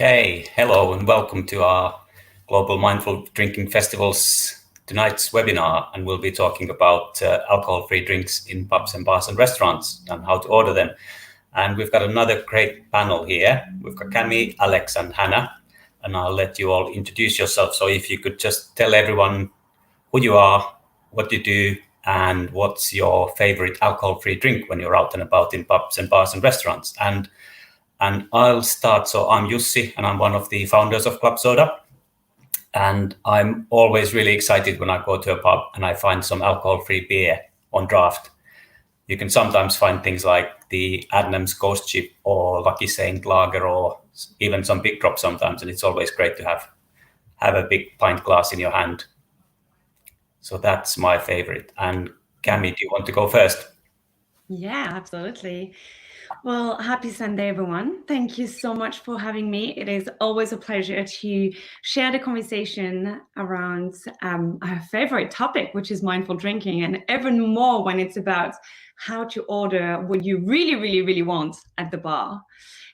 Okay, hello and welcome to our Global Mindful Drinking Festival's tonight's webinar, and we'll be talking about alcohol-free drinks in pubs and bars and restaurants and how to order them. And we've got another great panel here. We've got Camille, Alex and Hannah, and I'll let you all introduce yourself. So if you could just tell everyone who you are, what you do, and what's your favorite alcohol-free drink when you're out and about in pubs and bars and restaurants. And I'll start. So I'm Jussi, and I'm one of the founders of Club Soda. And I'm always really excited when I go to a pub and I find some alcohol-free beer on draft. You can sometimes find things like the Adnams Ghost Ship or Lucky Saint Lager or even some Big Drop sometimes. And it's always great to have a big pint glass in your hand. So that's my favorite. And Camille, do you want to go first? Yeah, absolutely. Well, happy Sunday, everyone. Thank you so much for having me. It is always a pleasure to share the conversation around our favorite topic, which is mindful drinking, and even more when it's about how to order what you really, really, really want at the bar.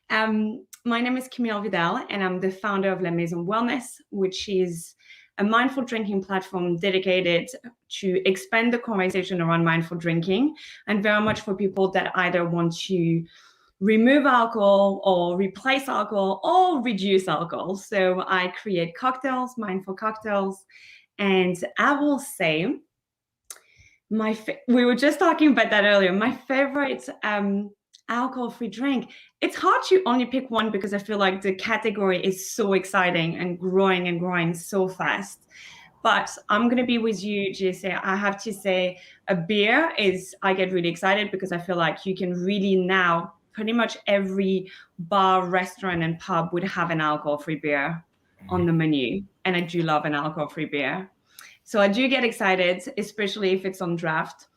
My name is Camille Vidal, and I'm the founder of La Maison Wellness, which is a mindful drinking platform dedicated to expand the conversation around mindful drinking, and very much for people that either want to remove alcohol or replace alcohol or reduce alcohol. So I create cocktails, mindful cocktails, and I will say, we were just talking about that earlier, my favorite alcohol-free drink. It's hard to only pick one because I feel like the category is so exciting and growing so fast. But I'm going to be with you, Jesse. I have to say a beer I get really excited because I feel like you can really now, pretty much every bar, restaurant and pub would have an alcohol-free beer on the menu. And I do love an alcohol-free beer. So I do get excited, especially if it's on draft.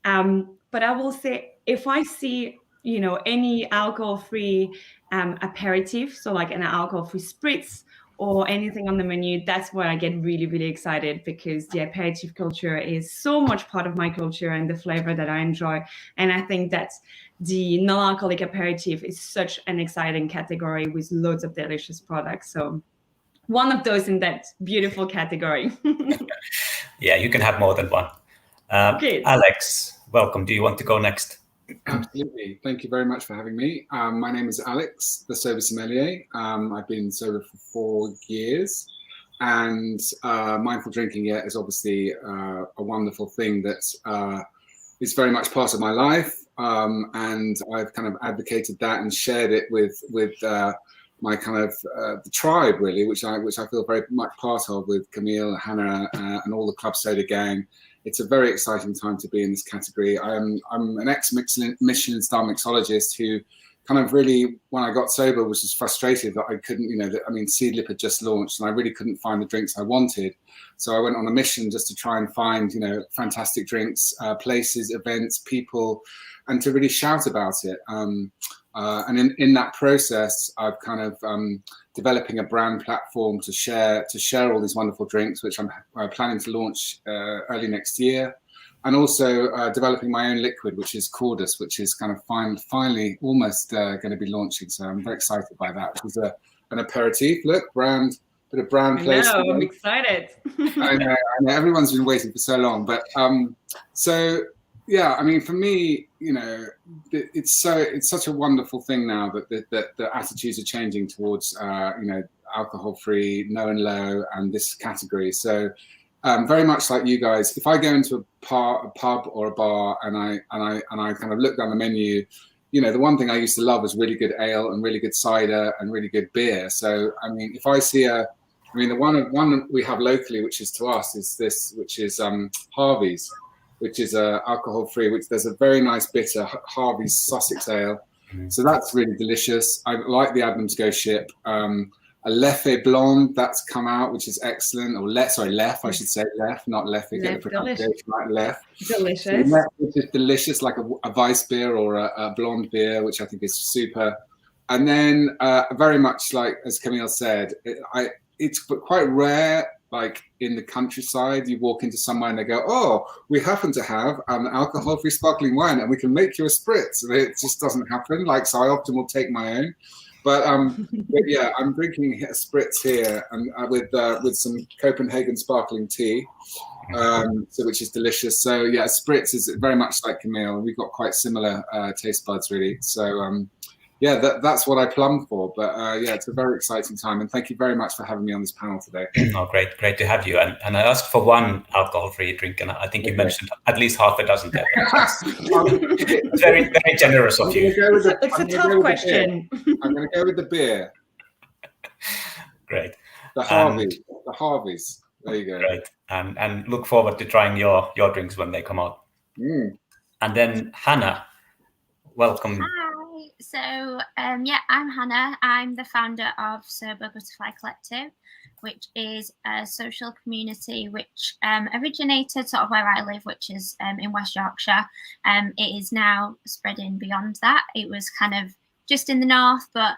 But I will say, if I see any alcohol-free aperitif, so like an alcohol-free spritz or anything on the menu, that's where I get really, really excited, because the aperitif culture is so much part of my culture and the flavor that I enjoy. And I think that the non-alcoholic aperitif is such an exciting category with loads of delicious products. So one of those in that beautiful category. Yeah, you can have more than one. Alex, welcome. Do you want to go next? Absolutely. Thank you very much for having me. My name is Alex, the Sober Sommelier. I've been sober for 4 years, and mindful drinking is obviously a wonderful thing that is very much part of my life. And I've kind of advocated that and shared it with my kind of the tribe, really, which I feel very much part of, with Camille, Hannah, and all the Club Soda gang. It's a very exciting time to be in this category. I'm an ex-Michelin star mixologist who kind of really, when I got sober, was just frustrated that I couldn't, Seedlip had just launched and I really couldn't find the drinks I wanted. So I went on a mission just to try and find, fantastic drinks, places, events, people, and to really shout about it. And in that process, I've kind of developing a brand platform to share all these wonderful drinks, which I'm planning to launch early next year, and also developing my own liquid, which is Cordus, which is kind of finally almost going to be launching. So I'm very excited by that. Which is an aperitif. Look, bit of brand placement. I know, I'm excited. I know. Everyone's been waiting for so long, but yeah, I mean, for me, it's such a wonderful thing now that the attitudes are changing towards, alcohol-free, no and low, and this category. So, very much like you guys, if I go into a pub or a bar and I kind of look down the menu, the one thing I used to love was really good ale and really good cider and really good beer. So, I mean, if I see the one we have locally, which is to us, is this, which is Harvey's, which is alcohol-free, which there's a very nice bitter Harvey's Sussex ale. So that's really delicious. I like the Adnams Ghost Ship. A Leffe Blonde that's come out, which is excellent. Or Leff, I should say. Leff, not Leffe. Get the pronunciation right, Leff. Delicious. So Leff, which is delicious, like a Weiss beer or a blonde beer, which I think is super. And then very much like, as Camille said, it's quite rare, like in the countryside, you walk into somewhere and they go, "Oh, we happen to have an alcohol-free sparkling wine and we can make you a spritz." And it just doesn't happen. So I often will take my own. But yeah, I'm drinking a spritz here, and with some Copenhagen sparkling tea, which is delicious. So yeah, spritz is very much like Camille. We've got quite similar taste buds, really. So yeah, that's what I plumbed for. But yeah, it's a very exciting time, and thank you very much for having me on this panel today. Oh, great to have you. And I asked for one alcohol-free drink, and I think you mentioned at least half a dozen there. Very, very generous of you. It's a tough question. I'm going to go with the beer. Great. The Harveys. There you go. Great. And look forward to trying your drinks when they come out. And then Hannah, welcome. Hi. So yeah, I'm Hannah. I'm the founder of Sober Butterfly Collective, which is a social community which originated sort of where I live, which is in West Yorkshire. It is now spreading beyond that. It was kind of just in the north, but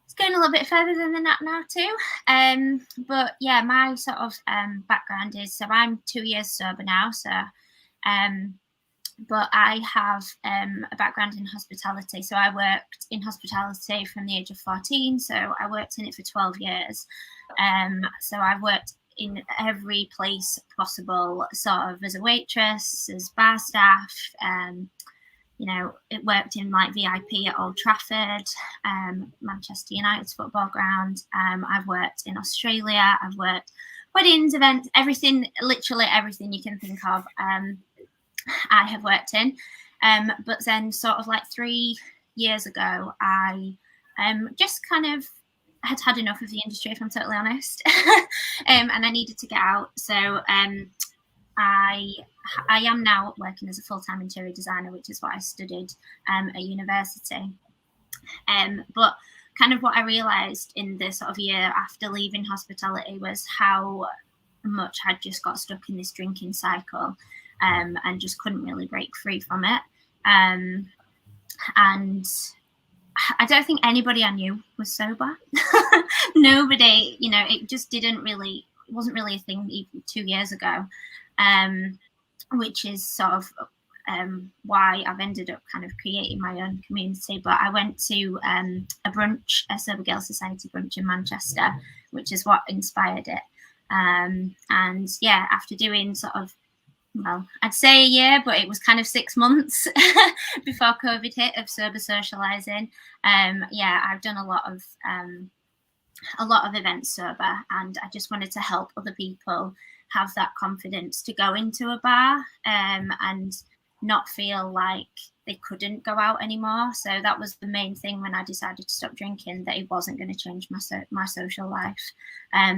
it's going a little bit further than that now too. But yeah, my sort of background is, so I'm 2 years sober now. So but I have a background in hospitality. So I worked in hospitality from the age of 14. So I worked in it for 12 years. So I've worked in every place possible, sort of as a waitress, as bar staff. You know, it worked in like VIP at Old Trafford, Manchester United's football ground. I've worked in Australia. I've worked weddings, events, everything, literally everything you can think of. I have worked in, but then sort of like 3 years ago, I just kind of had enough of the industry, if I'm totally honest, and I needed to get out. So I am now working as a full-time interior designer, which is what I studied at university. But kind of what I realised in the sort of year after leaving hospitality was how much I'd just got stuck in this drinking cycle. And just couldn't really break free from it. And I don't think anybody I knew was sober. Nobody, you know, it just wasn't really a thing even 2 years ago, which is sort of why I've ended up kind of creating my own community. But I went to a brunch, a Sober Girls Society brunch in Manchester, which is what inspired it. And yeah, after doing sort of, well, I'd say a year, but it was kind of 6 months before COVID hit of sober socializing. Yeah, I've done a lot of events sober, and I just wanted to help other people have that confidence to go into a bar and not feel like they couldn't go out anymore. So that was the main thing when I decided to stop drinking, that it wasn't going to change my social life.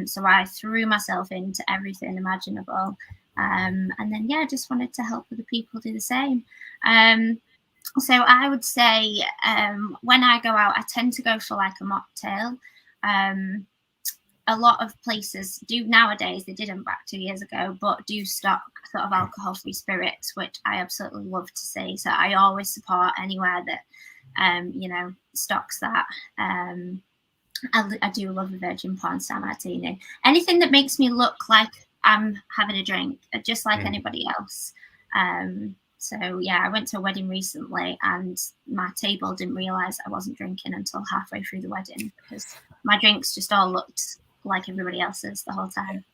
So I threw myself into everything imaginable. And then, yeah, I just wanted to help other people do the same. So I would say when I go out, I tend to go for like a mocktail. A lot of places do nowadays, they didn't back 2 years ago, but do stock sort of alcohol-free spirits, which I absolutely love to see. So I always support anywhere that, you know, stocks that. I do love a virgin pornstar martini. Anything that makes me look like I'm having a drink, just like anybody else. So yeah, I went to a wedding recently, and my table didn't realise I wasn't drinking until halfway through the wedding, because my drinks just all looked like everybody else's the whole time.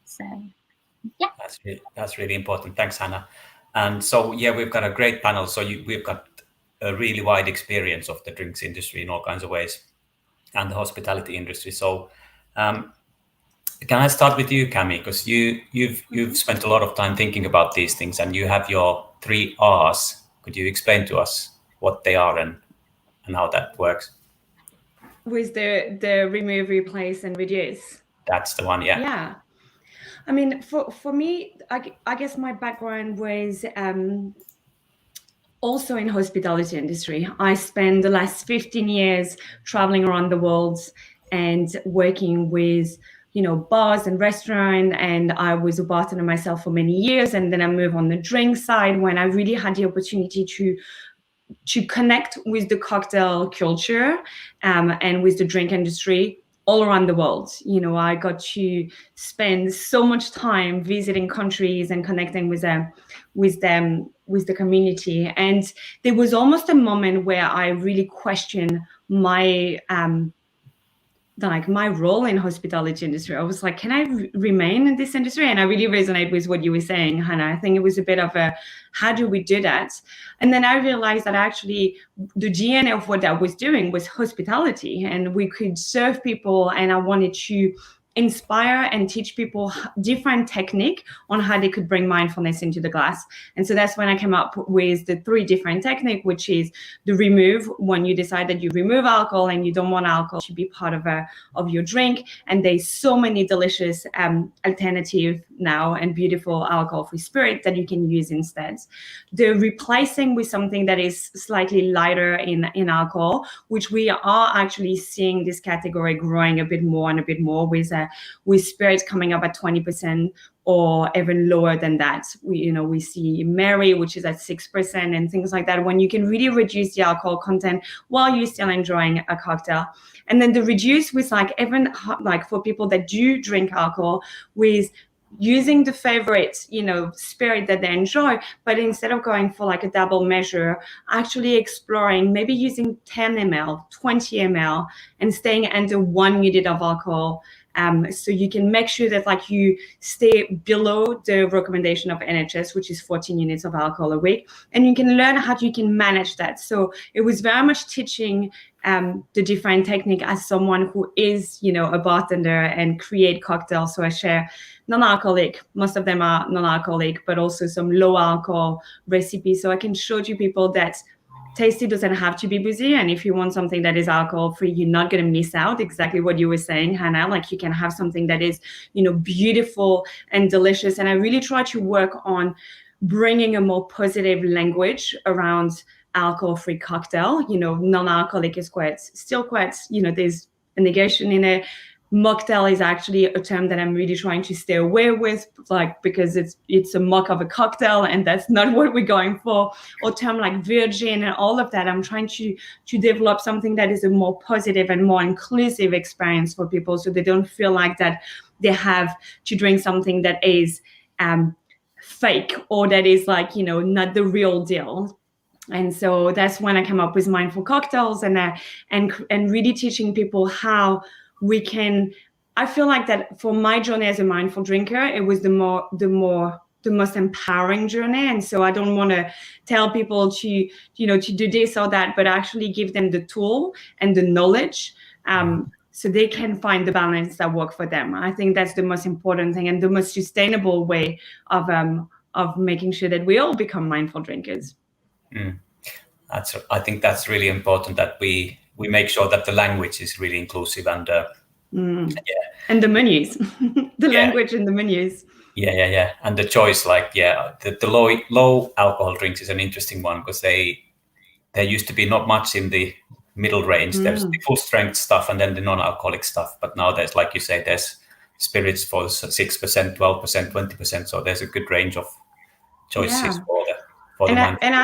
So yeah, that's really important. Thanks, Hannah. And so yeah, we've got a great panel. So we've got a really wide experience of the drinks industry in all kinds of ways, and the hospitality industry. So can I start with you, Camille? Because you've spent a lot of time thinking about these things, and you have your 3 R's. Could you explain to us what they are and how that works? With the remove, replace, and reduce. That's the one, yeah. Yeah. I mean, for me, I guess my background was also in hospitality industry. I spent the last 15 years traveling around the world and working with, you know, bars and restaurants, and I was a bartender myself for many years. And then I moved on the drink side when I really had the opportunity to connect with the cocktail culture and with the drink industry all around the world. You know, I got to spend so much time visiting countries and connecting with the community. And there was almost a moment where I really questioned my my role in hospitality industry. I was like, can I remain in this industry? And I really resonate with what you were saying, Hannah. I think it was a bit of a, how do we do that? And then I realized that actually the DNA of what I was doing was hospitality, and we could serve people. And I wanted to inspire and teach people different technique on how they could bring mindfulness into the glass. And so that's when I came up with the 3 different technique, which is the remove, when you decide that you remove alcohol and you don't want alcohol to be part of your drink. And there's so many delicious alternative now and beautiful alcohol-free spirit that you can use instead. The replacing with something that is slightly lighter in alcohol, which we are actually seeing this category growing a bit more and a bit more with spirits coming up at 20% or even lower than that. We see Mary, which is at 6% and things like that, when you can really reduce the alcohol content while you're still enjoying a cocktail. And then the reduce with even for people that do drink alcohol, with using the favorite, spirit that they enjoy, but instead of going for a double measure, actually exploring maybe using 10 ml, 20 ml, and staying under 1 unit of alcohol. So you can make sure that you stay below the recommendation of NHS, which is 14 units of alcohol a week, and you can learn how you can manage that. So it was very much teaching the different technique as someone who is, a bartender and create cocktails. So I share non-alcoholic, most of them are non-alcoholic, but also some low alcohol recipes. So I can show you people that tasty doesn't have to be boozy, and if you want something that is alcohol free, you're not going to miss out. Exactly what you were saying, Hannah. You can have something that is, beautiful and delicious. And I really try to work on bringing a more positive language around alcohol-free cocktail. Non-alcoholic is still quite, there's a negation in it. Mocktail is actually a term that I'm really trying to stay away with, because it's a mock of a cocktail, and that's not what we're going for. Or term like virgin and all of that. I'm trying to develop something that is a more positive and more inclusive experience for people, so they don't feel like that they have to drink something that is fake, or that is not the real deal. And so that's when I came up with mindful cocktails, and really teaching people how we can. I feel like that for my journey as a mindful drinker, it was the most empowering journey. And so I don't want to tell people to do this or that, but actually give them the tool and the knowledge, so they can find the balance that works for them. I think that's the most important thing and the most sustainable way of making sure that we all become mindful drinkers. I think that's really important, that we make sure that the language is really inclusive, and and the menus, language and the menus. Yeah. And the choice, the low alcohol drinks is an interesting one, because there used to be not much in the middle range. There's the full strength stuff and then the non-alcoholic stuff. But now there's, like you say, there's spirits for 6%, 12%, 20%. So there's a good range of choices for the mindful. And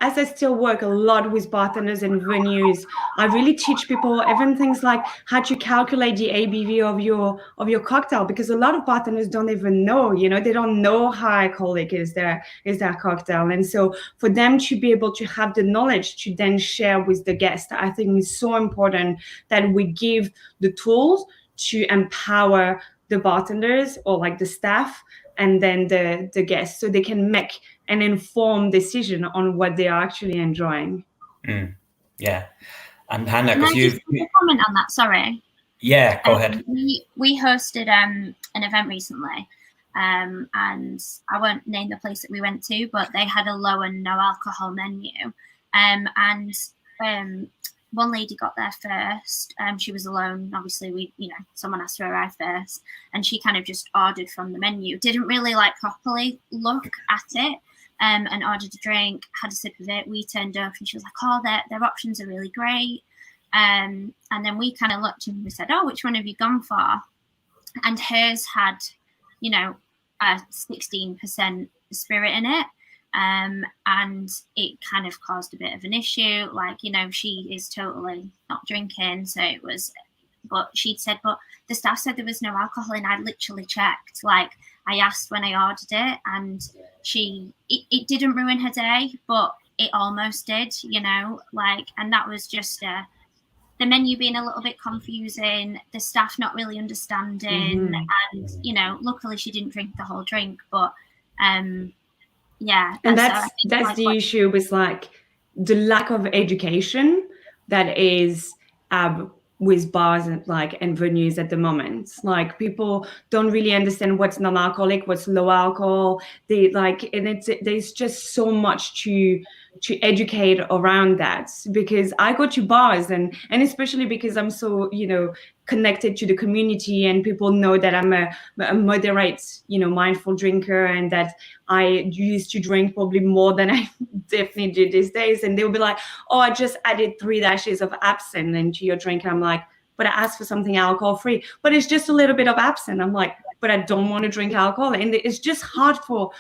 as I still work a lot with bartenders and venues, I really teach people even things like how to calculate the ABV of your cocktail, because a lot of bartenders don't even know, they don't know how alcoholic is their cocktail. And so for them to be able to have the knowledge to then share with the guest, I think is so important that we give the tools to empower the bartenders or the staff, and then the guests, so they can make an informed decision on what they are actually enjoying. Yeah. And Hannah, can I just comment on that? Sorry. Yeah, go ahead. We hosted an event recently, and I won't name the place that we went to, but they had a low and no alcohol menu, and one lady got there first. She was alone. Obviously, someone asked her to arrive first, and she kind of just ordered from the menu. Didn't really properly look at it, and ordered a drink. Had a sip of it. We turned up, and she was like, "Oh, their options are really great." And then we kind of looked and we said, "Oh, which one have you gone for?" And hers had, a 16% spirit in it. And it kind of caused a bit of an issue. She is totally not drinking, so it was but she'd said, but the staff said there was no alcohol, and I literally checked. Like, I asked when I ordered it, and it didn't ruin her day, but it almost did, you know, like, and that was just the menu being a little bit confusing, the staff not really understanding, and, you know, luckily she didn't drink the whole drink, but yeah. And that's the issue with like the lack of education that is with bars and venues at the moment. Like, people don't really understand what's non-alcoholic, what's low alcohol. There's just so much to educate around that, because I go to bars and especially because I'm so, you know, connected to the community, and people know that I'm a moderate, you know, mindful drinker, and that I used to drink probably more than I definitely do these days. And they'll be like, oh, I just added 3 dashes of absinthe into your drink. I'm like, but I asked for something alcohol free, but it's just a little bit of absinthe. I'm like, but I don't want to drink alcohol. And it's just hard for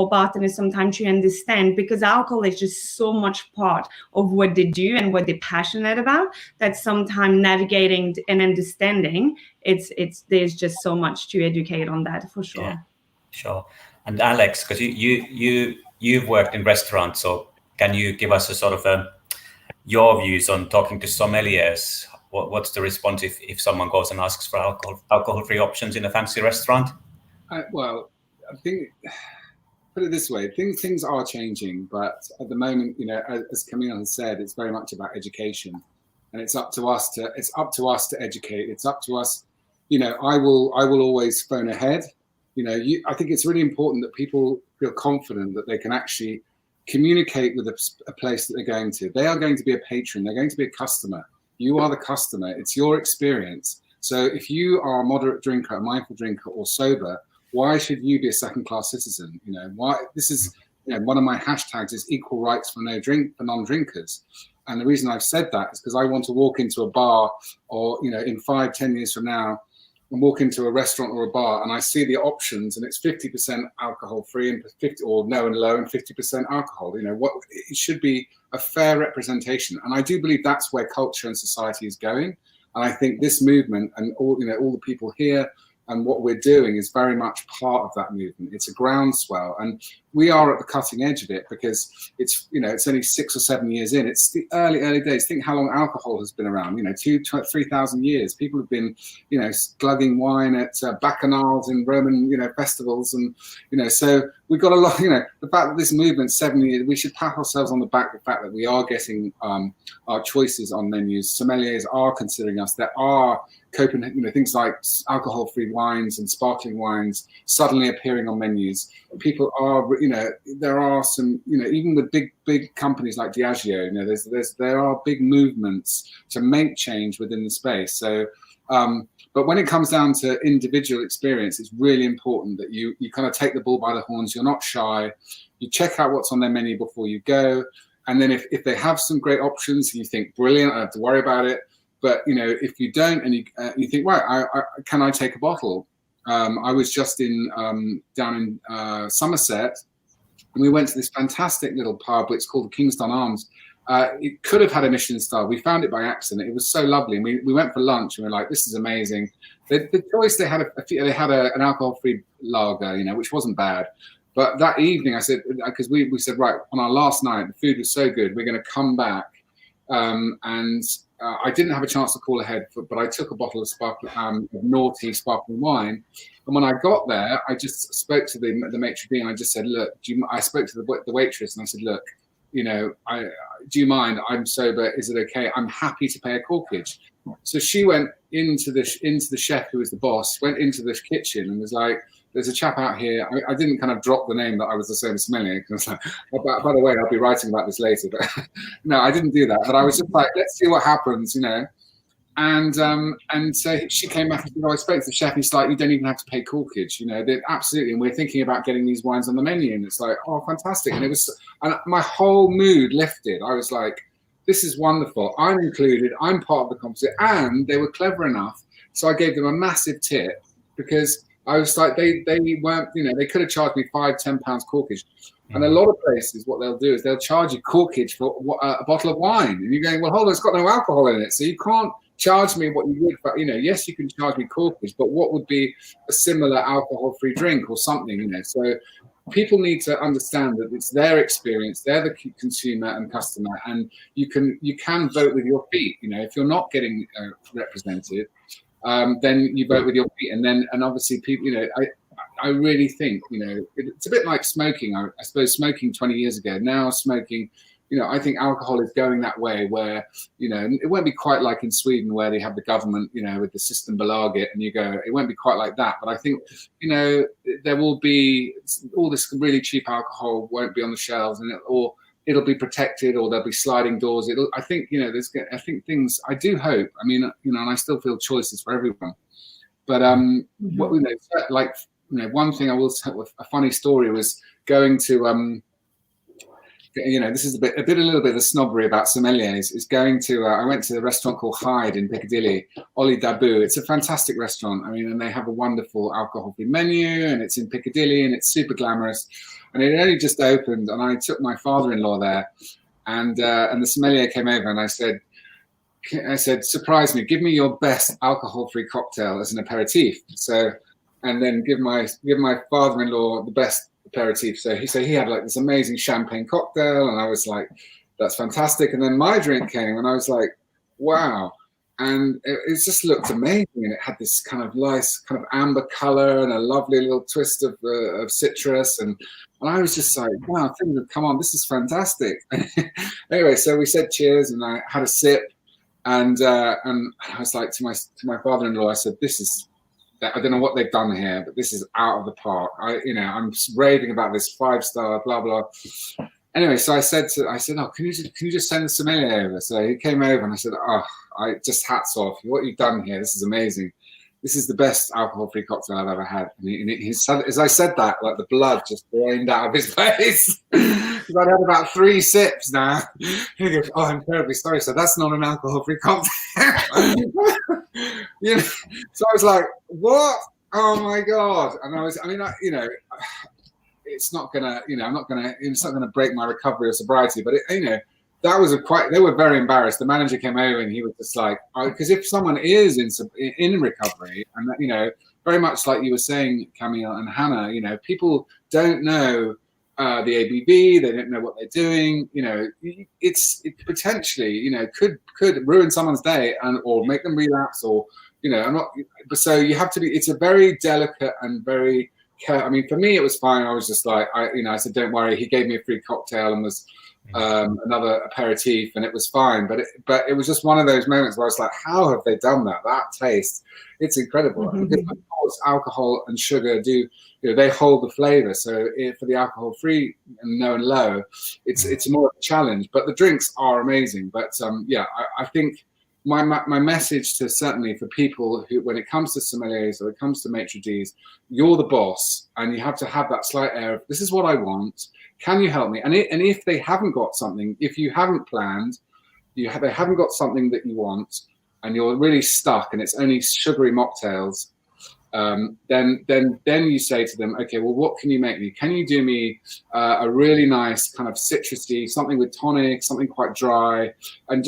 bartenders sometimes to understand, because alcohol is just so much part of what they do and what they're passionate about, that sometimes navigating and understanding, there's just so much to educate on that, for sure. Yeah, sure. And Alex, because you've worked in restaurants, so can you give us a sort of your views on talking to sommeliers? What's the response if someone goes and asks for alcohol-free options in a fancy restaurant? Well, I think, put it this way, things are changing, but at the moment, you know, as Camille has said, it's very much about education, and it's up to us to educate. It's up to us. You know, I will always phone ahead. You know, I think it's really important that people feel confident that they can actually communicate with a place that they're going to. They are going to be a patron. They're going to be a customer. You are the customer. It's your experience. So if you are a moderate drinker, a mindful drinker, or sober, why should you be a second-class citizen? You know, why? This is, you know, one of my hashtags is equal rights for non-drinkers. And the reason I've said that is because I want to walk into a bar, or, you know, in 5-10 years from now, and walk into a restaurant or a bar, and I see the options, and it's 50% alcohol-free and 50, or no and low, and 50% alcohol. You know, what it should be a fair representation, and I do believe that's where culture and society is going. And I think this movement and all the people here and what we're doing is very much part of that movement. It's a groundswell, and we are at the cutting edge of it, because it's, you know, it's only 6 or 7 years in. It's the early days. Think how long alcohol has been around. You know, 2,000-3,000 years. People have been, you know, glugging wine at bacchanals in Roman, you know, festivals, and, you know, so we've got a lot. You know, the fact that this movement's 7 years, we should pat ourselves on the back. The fact that we are getting our choices on menus. Sommeliers are considering us. There are you know, things like alcohol-free wines and sparkling wines suddenly appearing on menus. People are, you know, there are some, you know, even with big companies like Diageo, you know, there are big movements to make change within the space. So, but when it comes down to individual experience, it's really important that you kind of take the bull by the horns. You're not shy. You check out what's on their menu before you go. And then if they have some great options, you think, brilliant, I don't have to worry about it. But, you know, if you don't, and you think, right, can I take a bottle? I was just down in Somerset, and we went to this fantastic little pub. It's called the Kingston Arms. It could have had a Michelin star. We found it by accident. It was so lovely. And we went for lunch, and we were like, this is amazing. The choice, they had an alcohol-free lager, you know, which wasn't bad. But that evening, I said, because we said, right, on our last night, the food was so good, we're going to come back. I didn't have a chance to call ahead, but I took a bottle of naughty sparkling wine. And when I got there, I just spoke to the maitre d', and I just said, look, I spoke to the waitress, and I said, look, you know, do you mind? I'm sober. Is it okay? I'm happy to pay a corkage. So she went into the chef, who was the boss, went into the kitchen and was like, there's a chap out here. I didn't kind of drop the name that I was the Sober Sommelier, because I was like, by the way, I'll be writing about this later. But no, I didn't do that. But I was just like, let's see what happens, you know. And so she came back and said, I spoke to the chef. He's like, you don't even have to pay corkage, you know. Absolutely. And we're thinking about getting these wines on the menu. And it's like, oh, fantastic. And my whole mood lifted. I was like, this is wonderful. I'm included. I'm part of the conversation. And they were clever enough. So I gave them a massive tip, because I was like, they weren't, you know, they could have charged me £5-10 corkage. And a lot of places, what they'll do is they'll charge you corkage for a bottle of wine. And you're going, well, hold on, it's got no alcohol in it. So you can't charge me what you would, but yes, you can charge me corkage, but what would be a similar alcohol-free drink or something, So people need to understand that it's their experience, they're the consumer and customer, and you can vote with your feet. If you're not getting represented, then you vote with your feet, and obviously people, I really think, it's a bit like smoking. I suppose smoking 20 years ago, now smoking, I think alcohol is going that way where, it won't be quite like in Sweden where they have the government, with the Systembolaget, and you go, it won't be quite like that. But I think, there will be all this really cheap alcohol won't be on the shelves, and it'll be protected, or there'll be sliding doors. I think, I think things, I do hope, and I still feel choices for everyone. But what one thing I will say, a funny story was going to, this is a little bit of snobbery about sommeliers, is going to, I went to a restaurant called Hyde in Piccadilly, Oli Dabu. It's a fantastic restaurant. and they have a wonderful alcohol-free menu, and it's in Piccadilly, and it's super glamorous. And it only just opened, and I took my father-in-law there, and the sommelier came over, and I said, surprise me, give me your best alcohol-free cocktail as an aperitif. And then give my father-in-law the best aperitif. So he had like this amazing champagne cocktail, and I was like, that's fantastic. And then my drink came, and I was like, wow. And it just looked amazing, and it had this kind of nice kind of amber color and a lovely little twist of citrus, and I was just like, wow, things have come on, this is fantastic. Anyway, so we said cheers, and I had a sip, and I was like to my father-in-law, I said, I don't know what they've done here, but this is out of the park. I'm raving about this 5-star, blah blah. Anyway, so I said, oh, can you just send the sommelier over? So he came over, and I said, oh, I just hats off. What you've done here, this is amazing. This is the best alcohol-free cocktail I've ever had. And he said, as I said that, like the blood just drained out of his face. Because I'd had about 3 sips now. He goes, oh, I'm terribly sorry. So that's not an alcohol-free cocktail. So I was like, what? Oh my God. And it's not gonna, it's not gonna break my recovery or sobriety, but they were very embarrassed. The manager came over, and he was just like, because if someone is in recovery, and very much like you were saying, Camille and Hannah, people don't know the ABV, they don't know what they're doing. It potentially, could ruin someone's day or make them relapse, or so you have to be. It's a very delicate and very. For me, it was fine. I was just like, I said, don't worry. He gave me a free cocktail and was another aperitif, and it was fine. But it was just one of those moments where I was like, how have they done that? That taste, it's incredible. Because of course, alcohol and sugar do, they hold the flavor. So for the alcohol-free and no and low, it's more of a challenge. But the drinks are amazing. But I think. My message certainly for people who, when it comes to sommeliers or it comes to maitre d's, you're the boss, and you have to have that slight air of, this is what I want. Can you help me? And if they haven't got something, if you haven't planned, they haven't got something that you want, and you're really stuck, and it's only sugary mocktails, then you say to them, okay, well, what can you make me? Can you do me a really nice kind of citrusy, something with tonic, something quite dry, and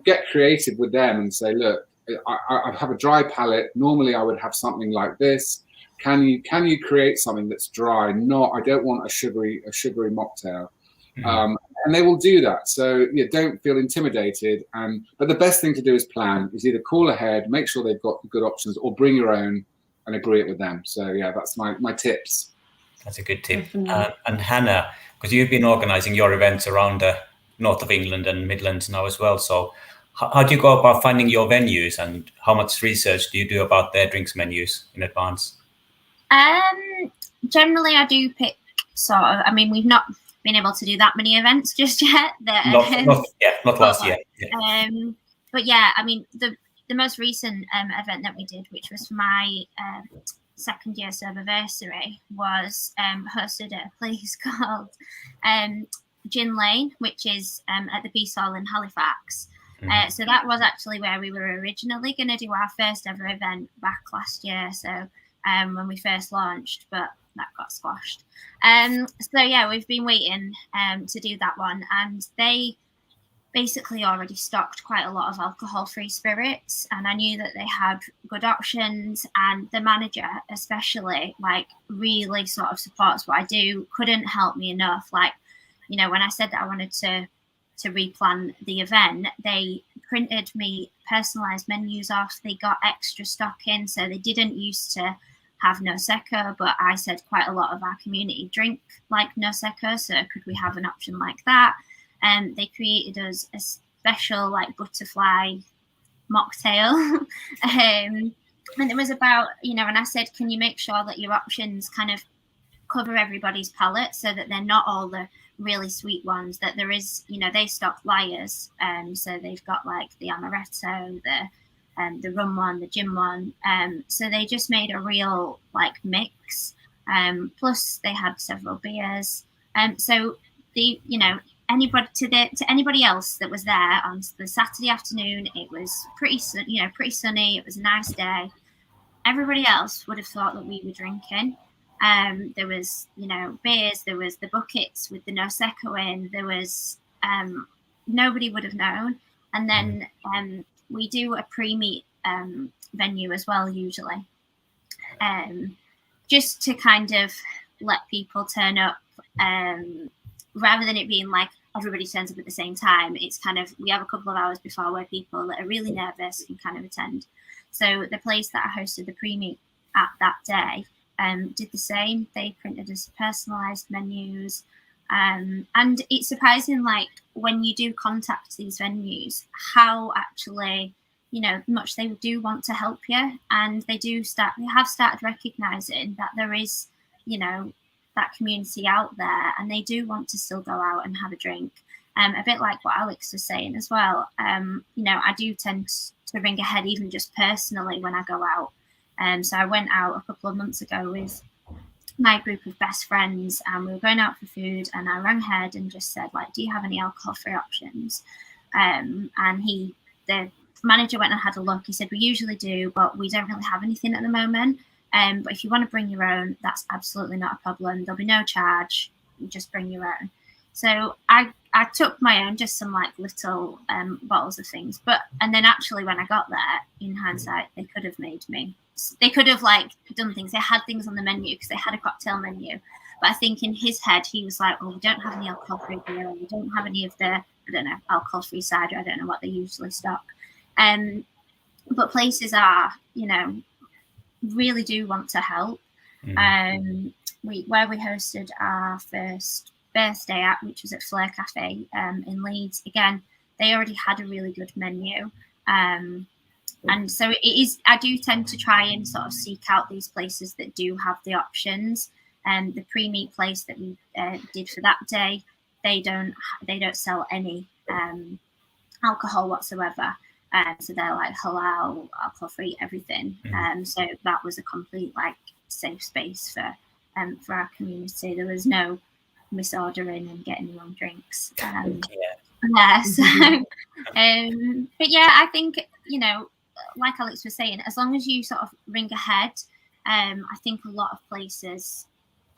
get creative with them and say, look, I have a dry palate. Normally I would have something like this. Can you create something that's dry? I don't want a sugary mocktail. And they will do that. So don't feel intimidated. But the best thing to do is plan. Is either call ahead, make sure they've got good options, or bring your own and agree it with them. So that's my tips. That's a good tip. And Hannah, because you've been organising your events around the north of England and Midlands now as well. So how do you go about finding your venues, and how much research do you do about their drinks menus in advance? Generally, I do pick we've not been able to do that many events just yet. Not last year. But the most recent event that we did, which was for my second year Soberversary, was hosted at a place called Gin Lane, which is at the B-Sol in Halifax. So that was actually where we were originally going to do our first ever event back last year. So when we first launched, but that got squashed. We've been waiting to do that one, and basically already stocked quite a lot of alcohol-free spirits, and I knew that they had good options, and the manager especially like really sort of supports what I do, couldn't help me enough. Like, you know, when I said that I wanted to replan the event, they printed me personalized menus off, they got extra stock in, so they didn't used to have Noseka, but I said quite a lot of our community drink like Noseka, so could we have an option like that? And they created us a special like butterfly mocktail. And it was about, you know, and I said, can you make sure that your options kind of cover everybody's palate so that they're not all the really sweet ones, that there is, you know, they stock Liars, so they've got like the amaretto, the rum one, the gin one, so they just made a real like mix, plus they had several beers, so the, you know, to anybody else that was there on the Saturday afternoon, it was pretty sunny, it was a nice day. Everybody else would have thought that we were drinking. There was, you know, beers, there was the buckets with the Noseka in, there was, nobody would have known. And then we do a pre-meet venue as well, usually, just to kind of let people turn up, rather than it being like everybody turns up at the same time. It's kind of, we have a couple of hours before where people that are really nervous can kind of attend. So the place that I hosted the pre-meet at that day did the same. They printed us personalized menus, and it's surprising, like when you do contact these venues, how actually, you know, much they do want to help you, and they have started recognizing that there is, you know, that community out there, and they do want to still go out and have a drink. A bit like what Alex was saying as well. You know, I do tend to ring ahead, even just personally when I go out. So I went out a couple of months ago with my group of best friends, and we were going out for food, and I rang ahead and just said, like, do you have any alcohol-free options? And the manager went and had a look. He said, we usually do, but we don't really have anything at the moment. But if you want to bring your own, that's absolutely not a problem. There'll be no charge. You just bring your own. So I took my own, just some like little bottles of things. And then actually when I got there, in hindsight, they could have like done things. They had things on the menu because they had a cocktail menu. But I think in his head, he was like, well, we don't have any alcohol-free beer. We don't have any of the, I don't know, alcohol-free cider. I don't know what they usually stock. But places are, you know, really do want to help. Where we hosted our first birthday at, which was at Fleur Cafe in Leeds, again, they already had a really good menu. And so it is, I do tend to try and sort of seek out these places that do have the options. The pre-meet place that we did for that day, they don't sell any alcohol whatsoever. So they're like halal, alcohol-free, everything. So that was a complete like safe space for our community. There was no misordering and getting the wrong drinks. Yeah. So, but yeah, I think, you know, like Alex was saying, as long as you sort of ring ahead, I think a lot of places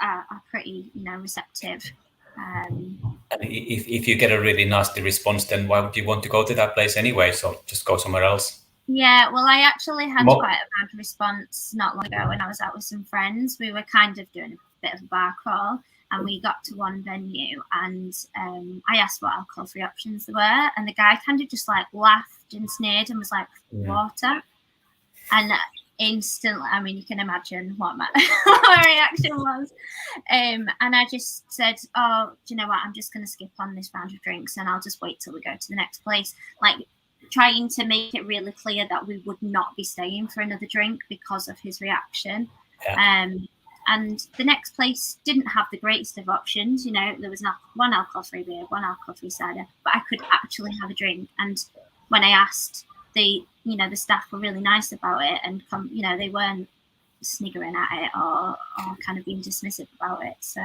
are pretty, you know, receptive. And if you get a really nasty response, then why would you want to go to that place anyway? So just go somewhere else. Yeah, well, I actually had quite a bad response not long ago when I was out with some friends. We were kind of doing a bit of a bar crawl, and we got to one venue, and I asked what alcohol-free options there were, and the guy kind of just like laughed and sneered and was like, water. And instantly, I mean, you can imagine what my reaction was. And I just said, oh, do you know what? I'm just going to skip on this round of drinks and I'll just wait till we go to the next place. Like, trying to make it really clear that we would not be staying for another drink because of his reaction. Yeah. And the next place didn't have the greatest of options. You know, there was one alcohol-free beer, one alcohol-free cider, but I could actually have a drink. And when I asked, the staff were really nice about it, and they weren't sniggering at it or kind of being dismissive about it. So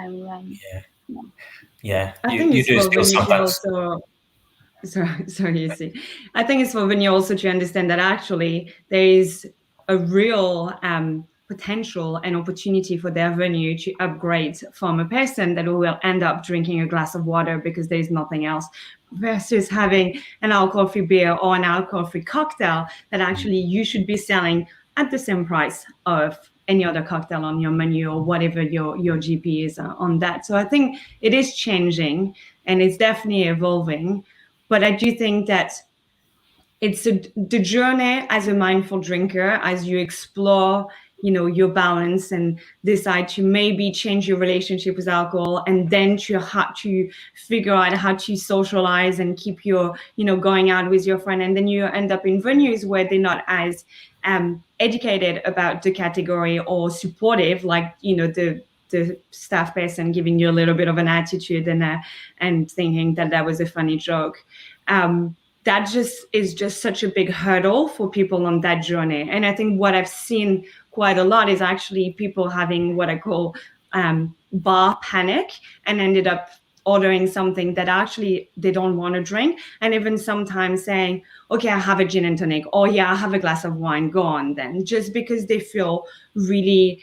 yeah. I think it's for when you also. Sorry, you see. I think it's for when you also to understand that actually there is a real potential and opportunity for their venue to upgrade from a person that will end up drinking a glass of water because there is nothing else, versus having an alcohol-free beer or an alcohol-free cocktail that actually you should be selling at the same price of any other cocktail on your menu or whatever your GP is on that. So I think it is changing and it's definitely evolving. But I do think that it's the journey as a mindful drinker, as you explore, your balance and decide to maybe change your relationship with alcohol, and then to have to figure out how to socialize and keep your, going out with your friend. And then you end up in venues where they're not as educated about the category or supportive, like, the staff person giving you a little bit of an attitude and thinking that was a funny joke. That is just such a big hurdle for people on that journey. And I think what I've seen quite a lot is actually people having what I call bar panic and ended up ordering something that actually they don't want to drink. And even sometimes saying, okay, I have a gin and tonic, or yeah, I have a glass of wine, go on then, just because they feel really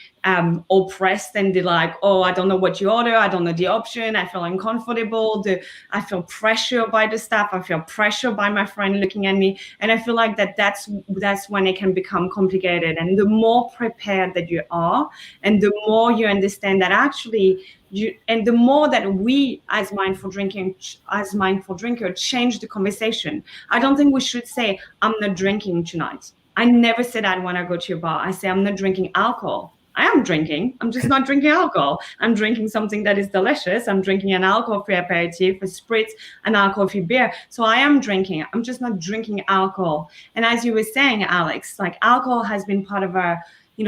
oppressed and they're like, oh, I don't know what you order, I don't know the option, I feel uncomfortable, I feel pressure by the staff, I feel pressure by my friend looking at me. And I feel like that's when it can become complicated. And the more prepared that you are, and the more you understand that actually and the more that we as mindful drinkers change the conversation. I don't think we should say, I'm not drinking tonight. I never say that when I go to a bar. I say, I'm not drinking alcohol. I am drinking. I'm just not drinking alcohol. I'm drinking something that is delicious. I'm drinking an alcohol-free aperitif, a spritz, an alcohol-free beer. So I am drinking. I'm just not drinking alcohol. And as you were saying, Alex, like alcohol has been part of our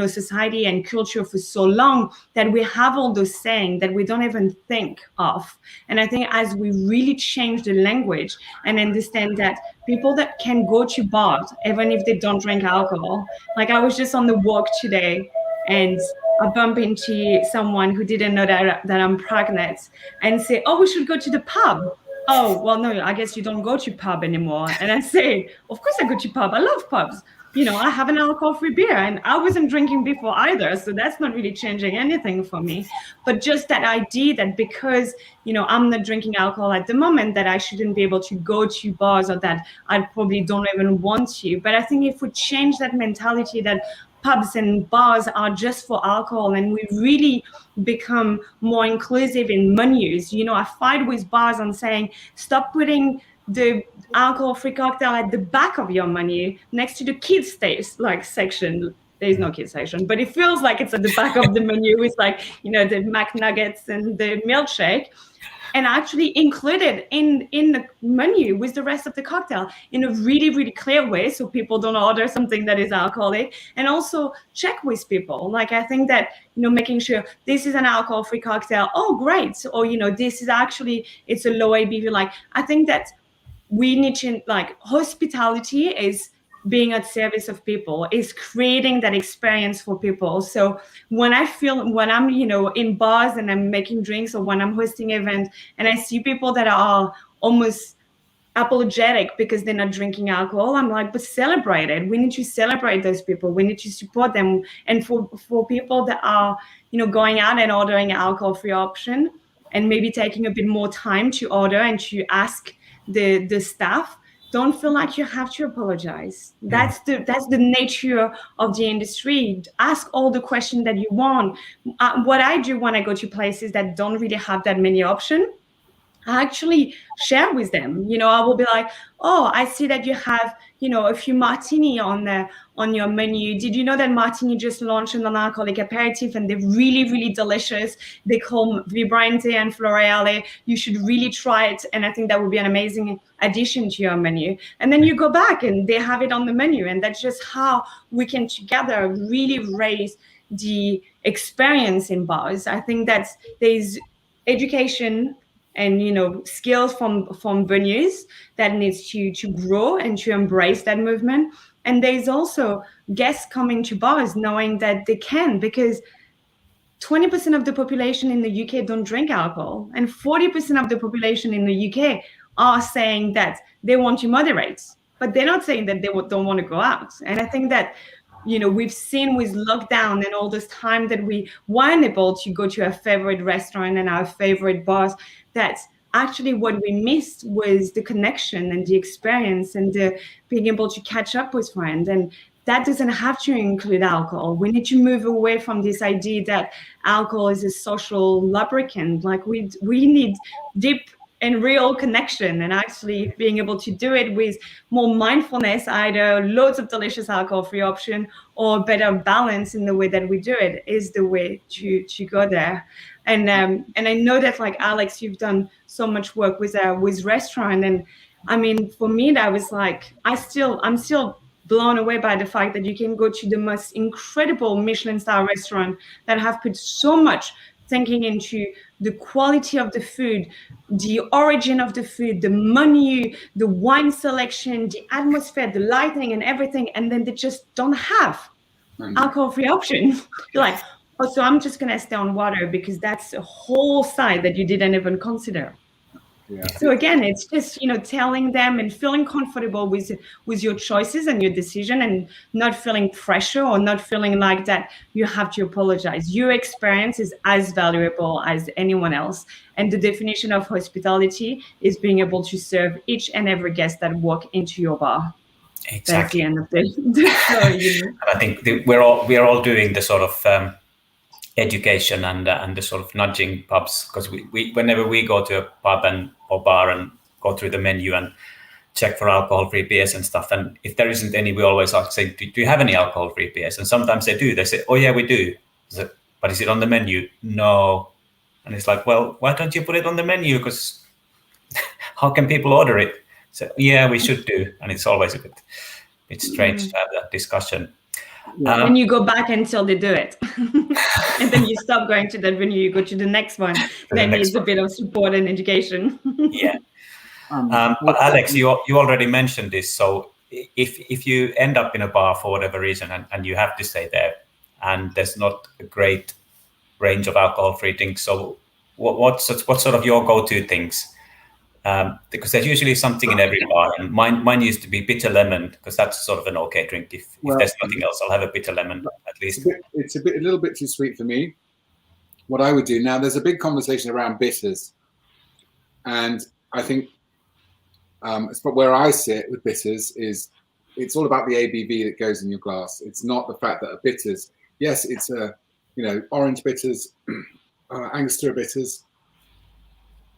society and culture for so long that we have all those sayings that we don't even think of. And I think as we really change the language and understand that people that can go to bars, even if they don't drink alcohol, like I was just on the walk today and I bump into someone who didn't know that I'm pregnant and say, oh, we should go to the pub. Oh, well, no, I guess you don't go to pub anymore. And I say, of course I go to pub. I love pubs. I have an alcohol-free beer and I wasn't drinking before either. So that's not really changing anything for me. But just that idea that because, I'm not drinking alcohol at the moment, that I shouldn't be able to go to bars or that I probably don't even want to. But I think if we change that mentality that pubs and bars are just for alcohol and we really become more inclusive in menus, I fight with bars on saying, stop putting the alcohol-free cocktail at the back of your menu next to the kids section. There's no kids section, but it feels like it's at the back of the menu with the McNuggets and the milkshake, and actually included in the menu with the rest of the cocktail in a really, really clear way so people don't order something that is alcoholic, and also check with people. Like I think that, making sure this is an alcohol-free cocktail, oh, great. Or, this is actually, it's a low ABV. I think that we need to, hospitality is being at service of people, is creating that experience for people. So when I'm, in bars and I'm making drinks, or when I'm hosting events and I see people that are almost apologetic because they're not drinking alcohol, I'm like, but celebrate it. We need to celebrate those people. We need to support them. And for people that are, going out and ordering an alcohol-free option and maybe taking a bit more time to order and to ask the staff, don't feel like you have to apologize. That's the nature of the industry. Ask all the questions that you want. What I do when I go to places that don't really have that many options, I actually share with them. I will be like, oh, I see that you have, a few martini on your menu. Did you know that martini just launched an non-alcoholic aperitif and they're really, really delicious? They call Vibrante and Floreale. You should really try it. And I think that would be an amazing addition to your menu. And then you go back and they have it on the menu. And that's just how we can together really raise the experience in bars. I think that there's education and skills from venues that needs to grow and to embrace that movement. And there's also guests coming to bars knowing that they can, because 20% of the population in the UK don't drink alcohol, and 40% of the population in the UK are saying that they want to moderate, but they're not saying that they don't want to go out. And I think that we've seen with lockdown and all this time that we weren't able to go to our favorite restaurant and our favorite bars, that actually what we missed was the connection and the experience and the being able to catch up with friends. And that doesn't have to include alcohol. We need to move away from this idea that alcohol is a social lubricant. Like we need deep and real connection, and actually being able to do it with more mindfulness, either loads of delicious alcohol-free option or better balance in the way that we do it is the way to go there. And I know that, like Alex, you've done so much work with restaurant, and I mean, for me, that was like, I'm still blown away by the fact that you can go to the most incredible Michelin star restaurant that have put so much thinking into the quality of the food, the origin of the food, the menu, the wine selection, the atmosphere, the lighting and everything, and then they just don't have alcohol-free options. You're like, oh, so I'm just gonna stay on water because that's a whole side that you didn't even consider. Yeah. So again, it's just, telling them and feeling comfortable with your choices and your decision, and not feeling pressure or not feeling like that you have to apologize. Your experience is as valuable as anyone else. And the definition of hospitality is being able to serve each and every guest that walk into your bar. Exactly. That's the end of it. And I think we are all doing the sort of education and the sort of nudging pubs, because we whenever we go to a pub or bar and go through the menu and check for alcohol-free beers and stuff, and if there isn't any, we always ask, say, do you have any alcohol-free beers? And sometimes they do. They say, oh yeah, we do. But is it on the menu? No. And it's like, well, why don't you put it on the menu? Because how can people order it? So yeah, we should do. And it's always a bit strange to have that discussion. When you go back until they do it, and then you stop going to that venue, you go to the next one. Then needs a bit of support and education. Yeah. But Alex, you already mentioned this. So if you end up in a bar for whatever reason and you have to stay there, and there's not a great range of alcohol-free drinks, so what's sort of your go-to things? Because there's usually something in every bar, and mine used to be bitter lemon, because that's sort of an okay drink. If there's nothing else, I'll have a bitter lemon at least. It's a little bit too sweet for me. What I would do now, there's a big conversation around bitters, and I think where I sit with bitters is it's all about the ABV that goes in your glass. It's not the fact that a bitters, yes, it's orange bitters, Angostura bitters.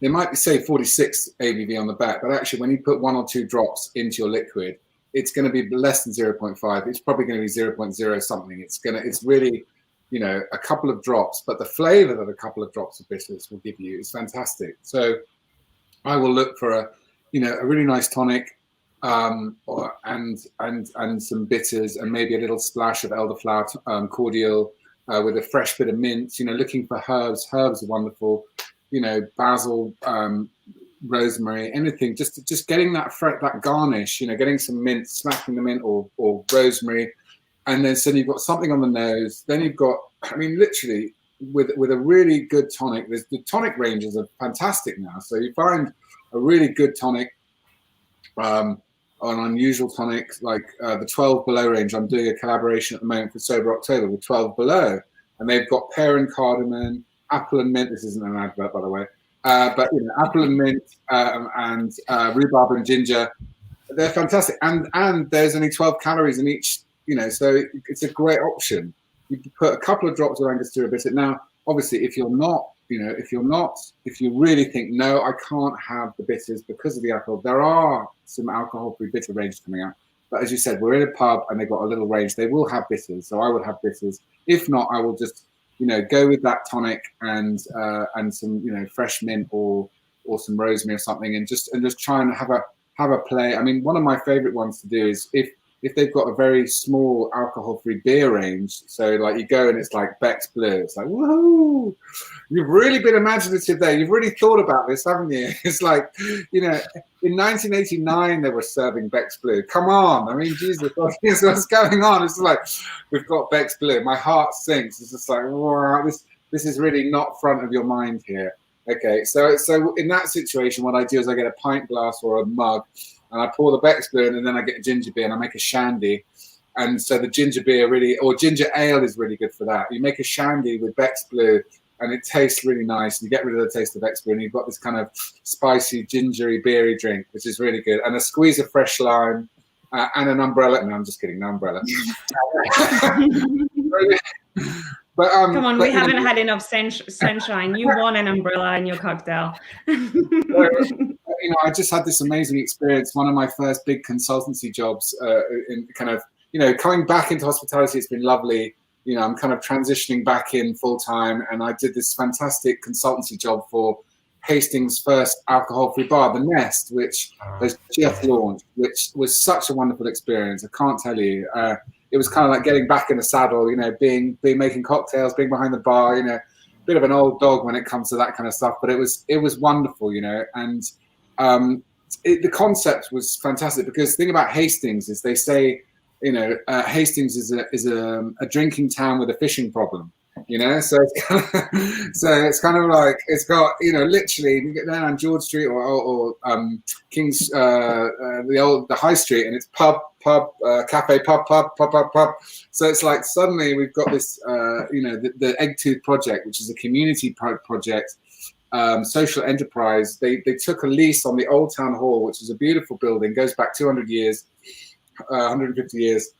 They might say 46 ABV on the back, but actually when you put 1 or 2 drops into your liquid, it's going to be less than 0.5. It's probably going to be 0.0 something. It's really, a couple of drops, but the flavor that a couple of drops of bitters will give you is fantastic. So I will look for a really nice tonic, and some bitters, and maybe a little splash of elderflower cordial with a fresh bit of mint. Looking for herbs. Herbs are wonderful. Basil, rosemary, anything. Just getting that garnish. Getting some mint, smacking the mint or rosemary, and then so you've got something on the nose. Then you've got, literally with a really good tonic. The tonic ranges are fantastic now. So you find a really good tonic, an unusual tonic like the 12 Below range. I'm doing a collaboration at the moment for Sober October with 12 Below, and they've got pear and cardamom, apple and mint. This isn't an advert, by the way. But apple and mint and rhubarb and ginger. They're fantastic. And there's only 12 calories in each, so it's a great option. You can put a couple of drops of Angostura bitter. Now, obviously, if you really think, no, I can't have the bitters because of the alcohol, there are some alcohol-free bitter ranges coming out. But as you said, we're in a pub and they've got a little range. They will have bitters. So I would have bitters. If not, I will just go with that tonic and some fresh mint or some rosemary or something, and just try and have a play. One of my favorite ones to do is if they've got a very small alcohol-free beer range. So like you go and it's like Beck's Blue. It's like, woohoo! You've really been imaginative there. You've really thought about this, haven't you? It's like, in 1989 they were serving Beck's Blue. Come on, Jesus, what's going on? It's like, we've got Beck's Blue. My heart sinks. It's just like, wow, this is really not front of your mind here. Okay, so in that situation, what I do is I get a pint glass or a mug, and I pour the Beck's Blue in, and then I get a ginger beer and I make a shandy. And so the ginger beer or ginger ale is really good for that. You make a shandy with Beck's Blue and it tastes really nice. You get rid of the taste of extra, and you've got this kind of spicy, gingery, beery drink, which is really good. And a squeeze of fresh lime and an umbrella. No, I'm just kidding, no umbrella. But, come on, we haven't had enough sunshine. You want an umbrella in your cocktail. I just had this amazing experience. One of my first big consultancy jobs in kind of, coming back into hospitality. It's been lovely. I'm kind of transitioning back in full time, and I did this fantastic consultancy job for Hastings' first alcohol-free bar, The Nest, which has just launched, which was such a wonderful experience. I can't tell you. It was kind of like getting back in the saddle, being making cocktails, being behind the bar, a bit of an old dog when it comes to that kind of stuff. But it was wonderful, and the concept was fantastic, because the thing about Hastings is they say, Hastings is a drinking town with a fishing problem. So it's kind of like, it's got, literally you get down on George Street or King's, the High Street, and it's pub, cafe, pub. So it's like suddenly we've got this, the Egg Tooth project, which is a community project, social enterprise. They took a lease on the Old Town Hall, which is a beautiful building, goes back 200 years, 150 years.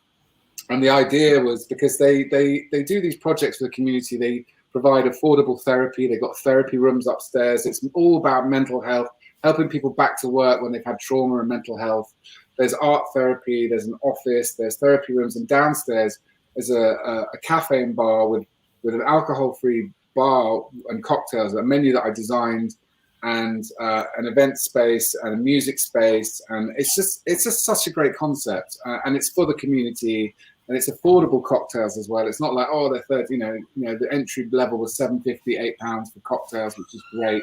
And the idea was, because they do these projects for the community, they provide affordable therapy. They've got therapy rooms upstairs. It's all about mental health, helping people back to work when they've had trauma and mental health. There's art therapy, there's an office, there's therapy rooms, and downstairs there's a cafe and bar with an alcohol-free bar and cocktails, a menu that I designed, and an event space and a music space. And it's just such a great concept, and it's for the community. And it's affordable cocktails as well. It's not like, they're 30, the entry level was £7.50, £8 for cocktails, which is great.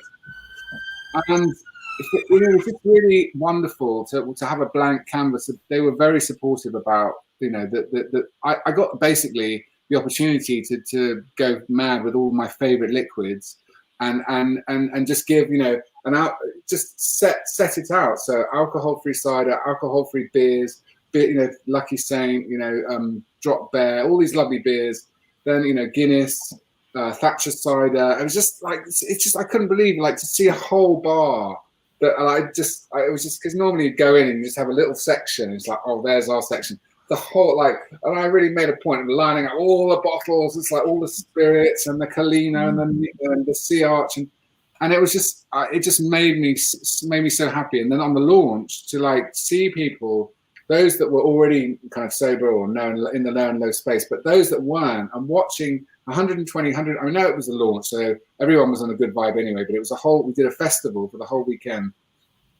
And it's just really wonderful to have a blank canvas. They were very supportive about, I got basically the opportunity to go mad with all my favorite liquids and just give, just set it out. So alcohol-free cider, alcohol-free beers, Lucky Saint, Drop Bear, all these lovely beers. Then, Guinness, Thatcher cider. It was just like, I couldn't believe, to see a whole bar that it was just because normally you go in and you just have a little section. It's like, there's our section. The whole, and I really made a point of lining up all the bottles. It's like all the spirits and the Kalina and the Sea Arch. And it was just, it just made me so happy. And then on the launch, to see people, those that were already kind of sober or known in the low and low space, but those that weren't, and watching 120, 100, I know it was a launch, so everyone was on a good vibe anyway, but it was we did a festival for the whole weekend.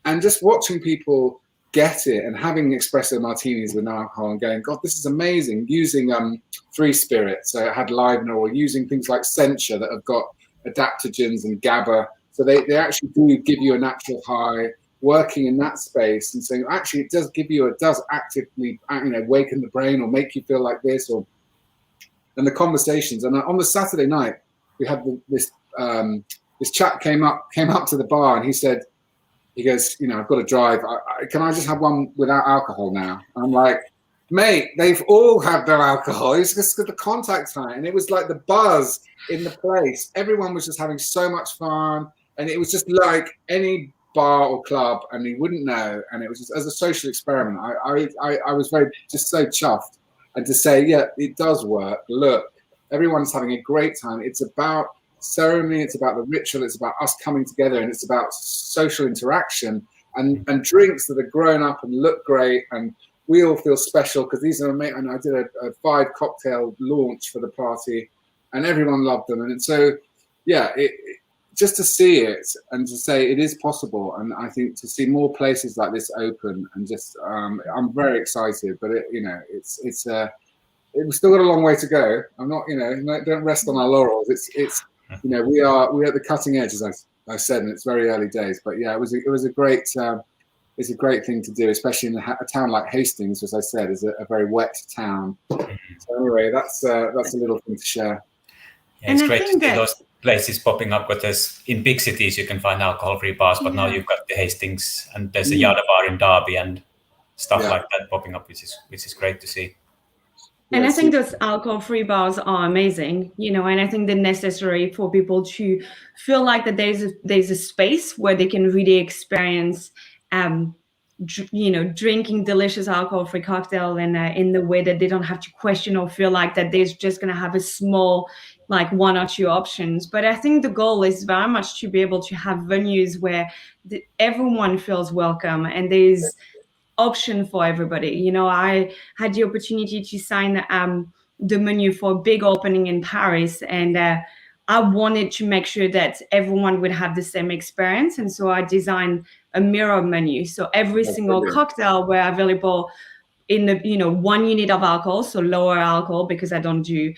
And just watching people get it and having espresso martinis with no alcohol and going, God, this is amazing, using 3 spirits. So it had Livener, or using things like Sencha that have got adaptogens and GABA. So they actually do give you a natural high. Working in that space and saying, actually, it does actively, waken the brain or make you feel like this, and the conversations. And on the Saturday night, we had this chap came up to the bar, and he goes, I've got to drive. Can I just have one without alcohol now? And I'm like, mate, they've all had their alcohol. It's just the contact time, and it was like the buzz in the place. Everyone was just having so much fun, and it was just like any bar or club, and you wouldn't know. And it was just as a social experiment. I was just so chuffed, and to say, yeah, it does work. Look, everyone's having a great time. It's about ceremony, it's about the ritual, it's about us coming together, and it's about social interaction and drinks that are grown up and look great, and we all feel special because these are amazing. And I did a 5 cocktail launch for the party, and everyone loved them. And so, yeah, just to see it and to say it is possible, and I think to see more places like this open, and just I'm very excited. But we've still got a long way to go. I'm not, don't rest on our laurels. It's we're at the cutting edge, as I said, and it's very early days. But yeah, it was a great it's a great thing to do, especially in a town like Hastings, as I said, is a very wet town. So anyway, that's a little thing to share. Yeah, it's great to see those places popping up, because in big cities you can find alcohol-free bars, but now you've got the Hastings, and there's a Yada bar in Derby and stuff like that popping up, which is great to see. And I Yes. think those alcohol-free bars are amazing, and I think they're necessary for people to feel like that there's a space where they can really experience, drinking delicious alcohol-free cocktail in the way that they don't have to question or feel like that they're just going to have a small, like one or two options. But I think the goal is very much to be able to have venues where everyone feels welcome and there's option for everybody. I had the opportunity to sign the menu for a big opening in Paris, and I wanted to make sure that everyone would have the same experience. And so I designed a mirror menu. So every single cocktail were available in the 1 unit of alcohol, so lower alcohol, because I don't do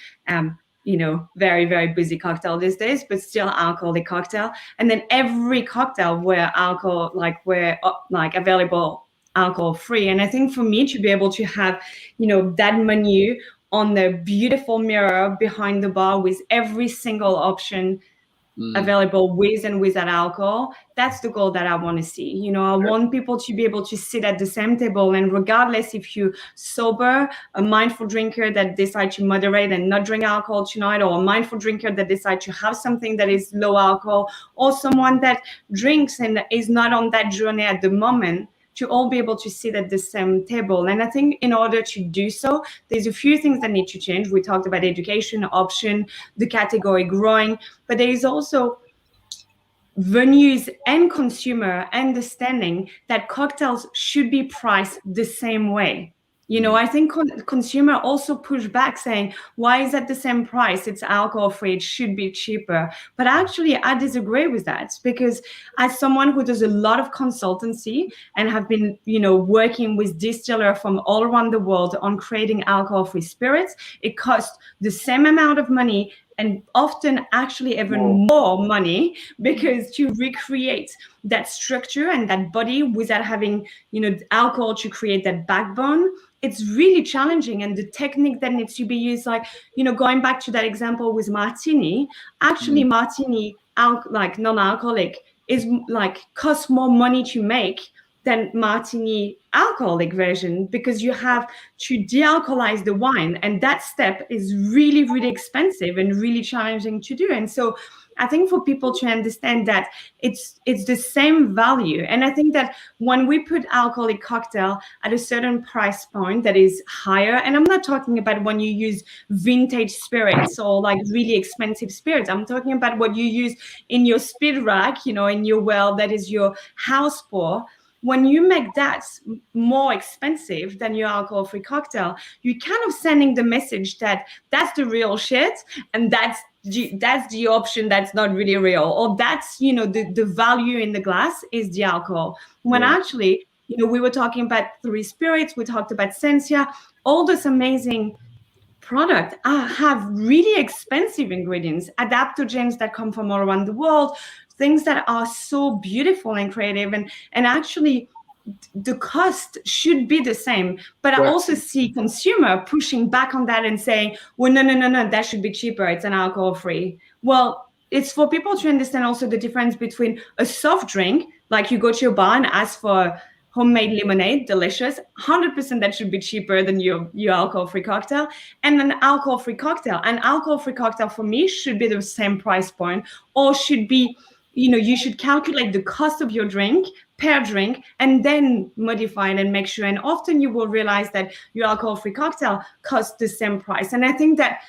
very, very busy cocktail these days, but still alcoholic cocktail. And then every cocktail were alcohol, like available alcohol free. And I think for me to be able to have, that menu on the beautiful mirror behind the bar with every single option available with and without alcohol, that's the goal that I want to see. I want people to be able to sit at the same table, and regardless if you're sober, a mindful drinker that decide to moderate and not drink alcohol tonight, or a mindful drinker that decide to have something that is low alcohol, or someone that drinks and is not on that journey at the moment, to all be able to sit at the same table. And I think in order to do so, there's a few things that need to change. We talked about education, option, the category growing, but there is also venues and consumer understanding that cocktails should be priced the same way. I think consumer also push back saying, why is that the same price? It's alcohol free, it should be cheaper. But actually, I disagree with that, because as someone who does a lot of consultancy and have been, working with distillers from all around the world on creating alcohol free spirits, it costs the same amount of money, and often actually even more money, because to recreate that structure and that body without having, alcohol to create that backbone, it's really challenging. And the technique that needs to be used, like, going back to that example with martini, actually martini, like non-alcoholic, is like costs more money to make than martini alcoholic version, because you have to de-alcoholize the wine, and that step is really, really expensive and really challenging to do. And so I think for people to understand that it's the same value. And I think that when we put alcoholic cocktail at a certain price point that is higher, and I'm not talking about when you use vintage spirits or like really expensive spirits, I'm talking about what you use in your speed rack, in your well, that is your house pour. When you make that more expensive than your alcohol-free cocktail, you're kind of sending the message that that's the real shit, and that's the option that's not really real, or that's, the value in the glass is the alcohol. When actually, we were talking about 3 spirits, we talked about Sensia, all those amazing products have really expensive ingredients, adaptogens that come from all around the world, things that are so beautiful and creative, and actually the cost should be the same. But I also see consumer pushing back on that and saying, well, no, that should be cheaper, it's an alcohol free. Well, it's for people to understand also the difference between a soft drink, like you go to your bar and ask for homemade lemonade, delicious, 100% that should be cheaper than your alcohol-free cocktail, and an alcohol-free cocktail. An alcohol-free cocktail for me should be the same price point, or should be, you should calculate the cost of your drink per drink and then modify it and make sure. And often you will realize that your alcohol-free cocktail costs the same price. And I think that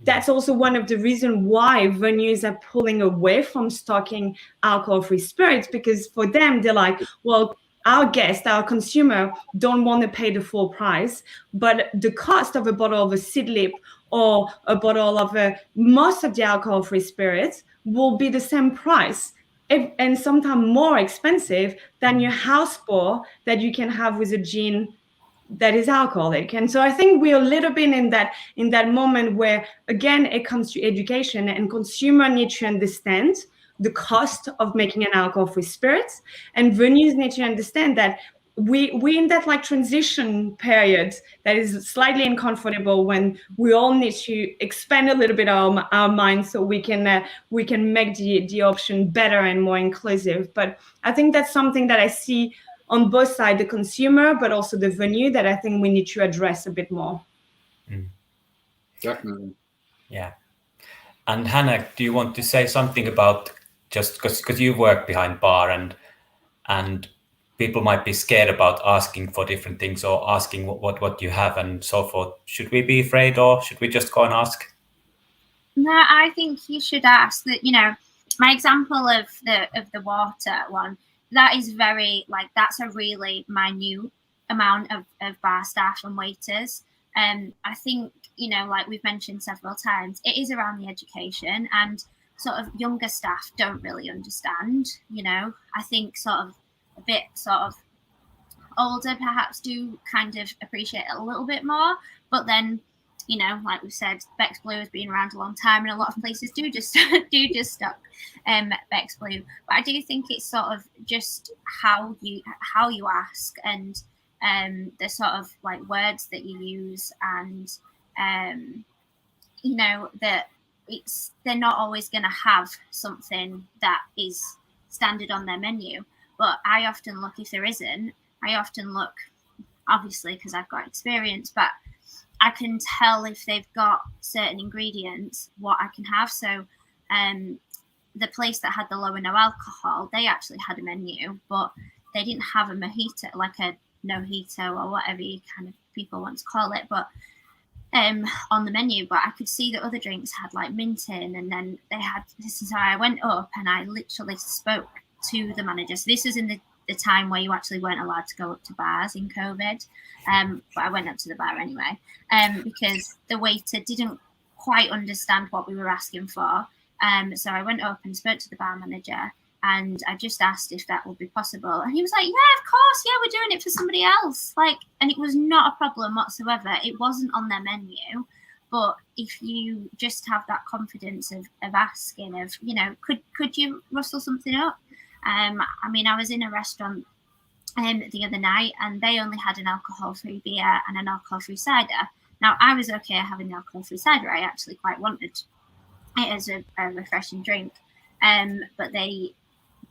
that's also one of the reasons why venues are pulling away from stocking alcohol-free spirits, because for them, they're like, well, our guests, our consumer don't want to pay the full price, but the cost of a bottle of a Seedlip or a bottle of most of the alcohol-free spirits will be the same price, and sometimes more expensive than your house pour that you can have with a gin that is alcoholic. And so I think we're a little bit in that moment where, again, it comes to education, and consumer need to understand the cost of making an alcohol-free spirit, and venues need to understand that we in that like transition period that is slightly uncomfortable, when we all need to expand a little bit our minds so we can make the option better and more inclusive. But I think that's something that I see on both sides, the consumer but also the venue, that I think we need to address a bit more. Definitely. Yeah. And Hannah, do you want to say something about, just because you work behind bar and people might be scared about asking for different things or asking what you have and so forth. Should we be afraid, or should we just go and ask? No, I think you should ask. That, my example of the water one, that is very, that's a really minute amount of bar staff and waiters. I think, like we've mentioned several times, it is around the education, and sort of younger staff don't really understand. I think sort of a bit sort of older perhaps do kind of appreciate it a little bit more, but then like we said, Beck's Blue has been around a long time, and a lot of places do just stock Beck's Blue. But I do think it's sort of just how you ask, and the sort of like words that you use, and that they're not always going to have something that is standard on their menu. But I often look, if there isn't, obviously because I've got experience, but I can tell if they've got certain ingredients, what I can have. So the place that had the low and no alcohol, they actually had a menu, but they didn't have a mojito, like a nojito or whatever you kind of people want to call it, but on the menu. But I could see that other drinks had like mint in, and then they had this. So I went up and I literally spoke to the manager. So this was in the time where you actually weren't allowed to go up to bars in COVID, but I went up to the bar anyway, because the waiter didn't quite understand what we were asking for. So I went up and spoke to the bar manager, and I just asked if that would be possible, and he was like, "Yeah, of course, yeah, we're doing it for somebody else." And it was not a problem whatsoever. It wasn't on their menu, but if you just have that confidence of asking, of could you rustle something up? I was in a restaurant the other night, and they only had an alcohol-free beer and an alcohol-free cider. Now, I was okay having the alcohol-free cider. I actually quite wanted it as a refreshing drink. But they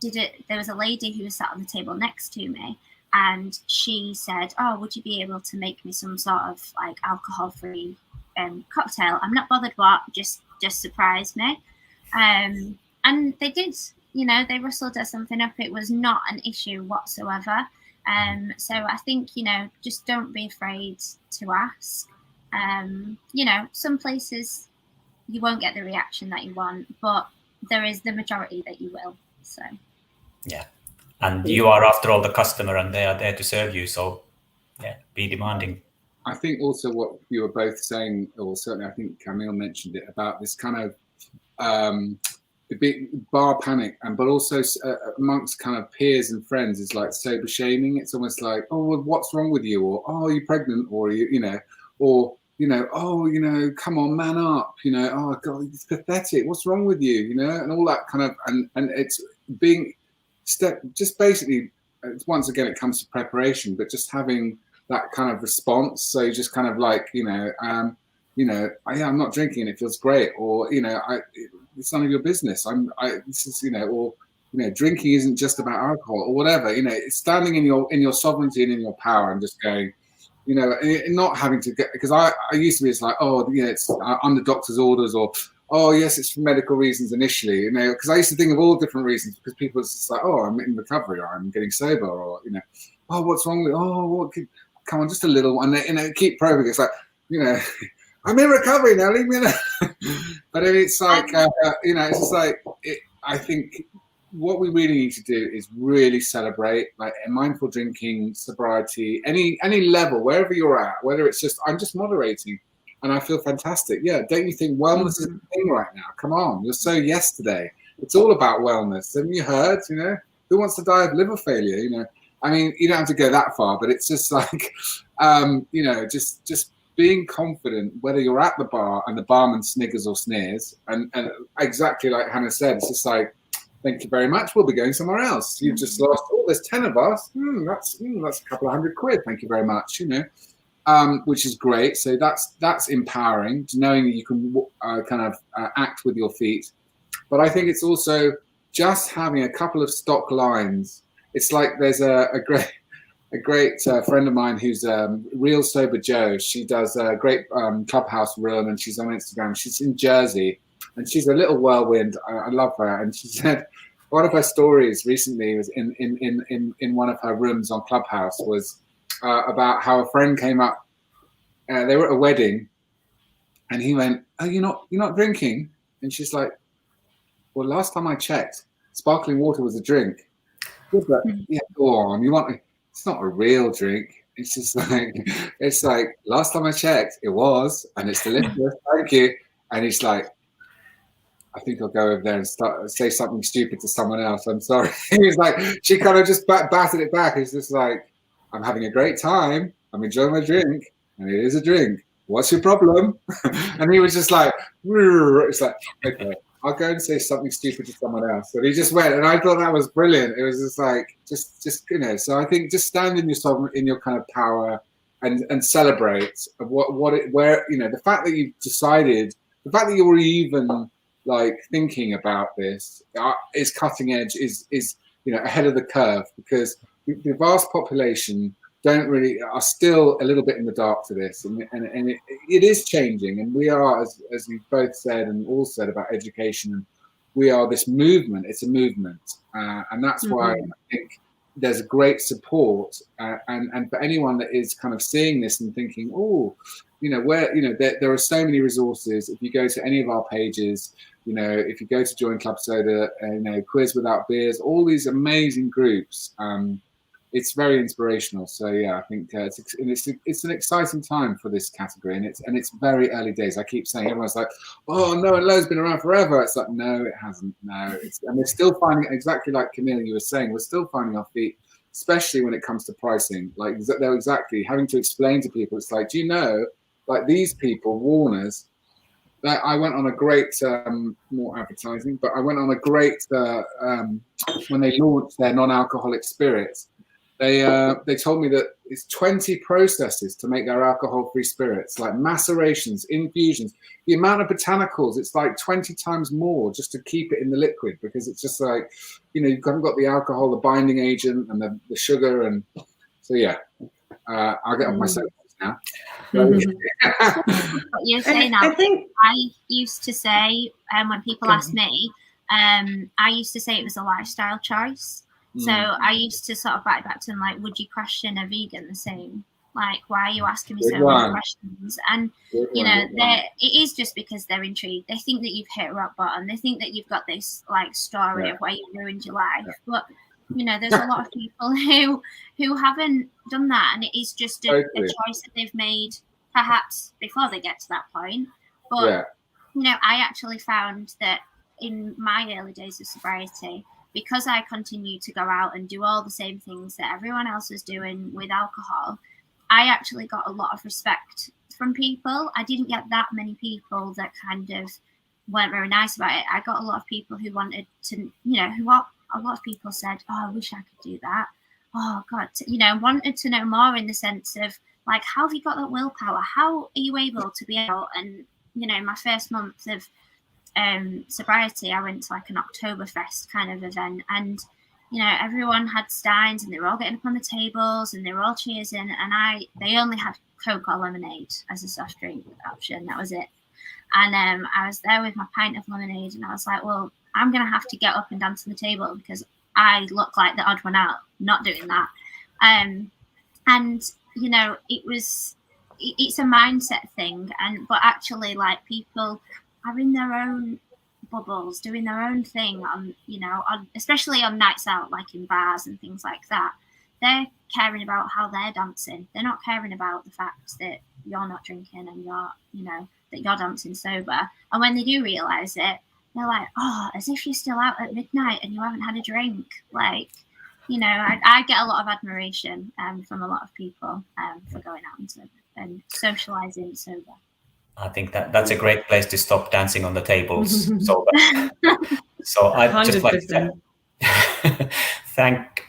did it. There was a lady who was sat on the table next to me, and she said, "Oh, would you be able to make me some sort of like alcohol-free cocktail? I'm not bothered what, just surprise me." And they did. They rustled us something up. It was not an issue whatsoever. So I think, just don't be afraid to ask. Some places you won't get the reaction that you want, but there is the majority that you will. So. Yeah. And you are, after all, the customer, and they are there to serve you. So, yeah, be demanding. I think also what you were both saying, or certainly I think Camille mentioned it, about this kind of the big bar panic, but also amongst kind of peers and friends, is like sober shaming. It's almost like, "Oh, well, what's wrong with you?" Or, "Oh, are you pregnant?" Or, "Oh, come on, man up." "Oh God, it's pathetic. What's wrong with you?" And all that kind of, and it's being just basically, once again, it comes to preparation, but just having that kind of response. So just kind of like, I'm not drinking and it feels great, or it's none of your business. Drinking isn't just about alcohol, or whatever. It's standing in your sovereignty and in your power, and just going, and not having to get, because I used to be, it's like, "Oh, yeah, it's under doctor's orders," or, "Oh, yes, it's for medical reasons initially," because I used to think of all different reasons, because people are just like, "Oh, I'm in recovery," or "I'm getting sober," or, "Oh, what's wrong with, come on, just a little one," and they keep probing. It's like, "I'm in recovery now, leave me alone." But it's like, it's just like, I think what we really need to do is really celebrate like mindful drinking, sobriety, any level, wherever you're at, whether it's just, I'm just moderating and I feel fantastic. Yeah, don't you think wellness is a thing right now? Come on, you're so yesterday. It's all about wellness. Haven't you heard, who wants to die of liver failure? You don't have to go that far, but it's just like, just being confident, whether you're at the bar and the barman sniggers or sneers, and exactly like Hannah said, it's just like, "Thank you very much, we'll be going somewhere else. You've just lost, there's 10 of us. That's a couple of £100. Thank you very much," which is great. So that's empowering, knowing that you can act with your feet. But I think it's also just having a couple of stock lines. It's like there's a great a great friend of mine who's Real Sober Joe. She does a great clubhouse room, and she's on Instagram. She's in Jersey, and she's a little whirlwind. I love her. And she said one of her stories recently was in one of her rooms on Clubhouse was about how a friend came up. They were at a wedding, and he went, "Oh, you're not drinking?" And she's like, "Well, last time I checked, sparkling water was a drink." Yeah, go on. It's not a real drink. It's just like last time I checked, it was, and it's delicious. Thank you. And he's like, I think I'll go over there and say something stupid to someone else. I'm sorry. He's like, she kind of just batted it back. It's just like, I'm having a great time. I'm enjoying my drink, and it is a drink. What's your problem? And he was just like, it's like, okay, I'll go and say something stupid to someone else. And he just went, and I thought that was brilliant. It was just like, just So I think just stand in your kind of power and celebrate where the fact that you've decided, the fact that you were even like thinking about this is cutting edge, is ahead of the curve, because the vast population are still a little bit in the dark to this, and it is changing, and we are, as we both said and all said about education, and we are this movement. It's a movement, and that's why I think there's great support, and for anyone that is kind of seeing this and thinking, there are so many resources. If you go to any of our pages, if you go to Join Club Soda, Quiz Without Beers, all these amazing groups. It's very inspirational. So yeah, I think it's an exciting time for this category, and it's very early days. I keep saying, everyone's like, "Oh, No and Low's been around forever." It's like, no, it hasn't. No, and we're still finding, exactly like Camille, you were saying, we're still finding our feet, especially when it comes to pricing. Like they're exactly having to explain to people. It's like, do you know, like these people, Warners. That I went on a great, more advertising, but I went on a great when they launched their non-alcoholic spirits. They told me that it's 20 processes to make their alcohol-free spirits, like macerations, infusions. The amount of botanicals, it's like 20 times more just to keep it in the liquid, because it's just like, you haven't got the alcohol, the binding agent, and the sugar, and so yeah. I'll get off my soapbox now. What you're saying, I used to say, when people ask me, I used to say it was a lifestyle choice. So I used to sort of back to them, like, would you question a vegan the same? Like, why are you asking me so many questions? And, it is just because they're intrigued. They think that you've hit rock bottom. They think that you've got this, like, story of where you ruined your life. But, there's a lot of people who haven't done that. And it is just a choice that they've made, perhaps before they get to that point. But, I actually found that in my early days of sobriety, because I continued to go out and do all the same things that everyone else was doing with alcohol, I actually got a lot of respect from people. I didn't get that many people that kind of weren't very nice about it. I got a lot of people who wanted to, a lot of people said, "Oh, I wish I could do that. Oh, God," wanted to know more, in the sense of, like, how have you got that willpower? How are you able to be out? And, my first month of sobriety, I went to like an Oktoberfest kind of event, and everyone had steins, and they were all getting up on the tables, and they were all cheersing, and they only had Coke or lemonade as a soft drink option. That was it. And I was there with my pint of lemonade, and I was like, well, I'm gonna have to get up and dance on the table, because I look like the odd one out not doing that. And it's a mindset thing, but actually, like, people are in their own bubbles, doing their own thing on especially on nights out, like in bars and things like that. They're caring about how they're dancing. They're not caring about the fact that you're not drinking and that you're dancing sober. And when they do realize it, they're like, "Oh, as if you're still out at midnight and you haven't had a drink." Like, I get a lot of admiration from a lot of people for going out and socializing sober. I think that's a great place to stop dancing on the tables. So I'd just like to thank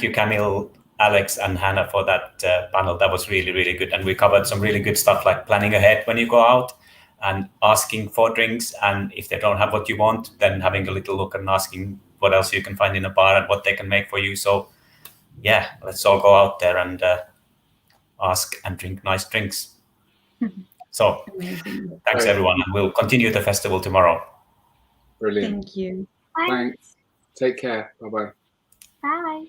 you, Camille, Alex, and Hannah, for that panel. That was really, really good. And we covered some really good stuff, like planning ahead when you go out and asking for drinks. And if they don't have what you want, then having a little look and asking what else you can find in a bar and what they can make for you. So yeah, let's all go out there and ask and drink nice drinks. So Amazing. thanks, everyone, and we'll continue the festival tomorrow. Brilliant. Thank you. Thanks. Take care. Bye-bye. Bye.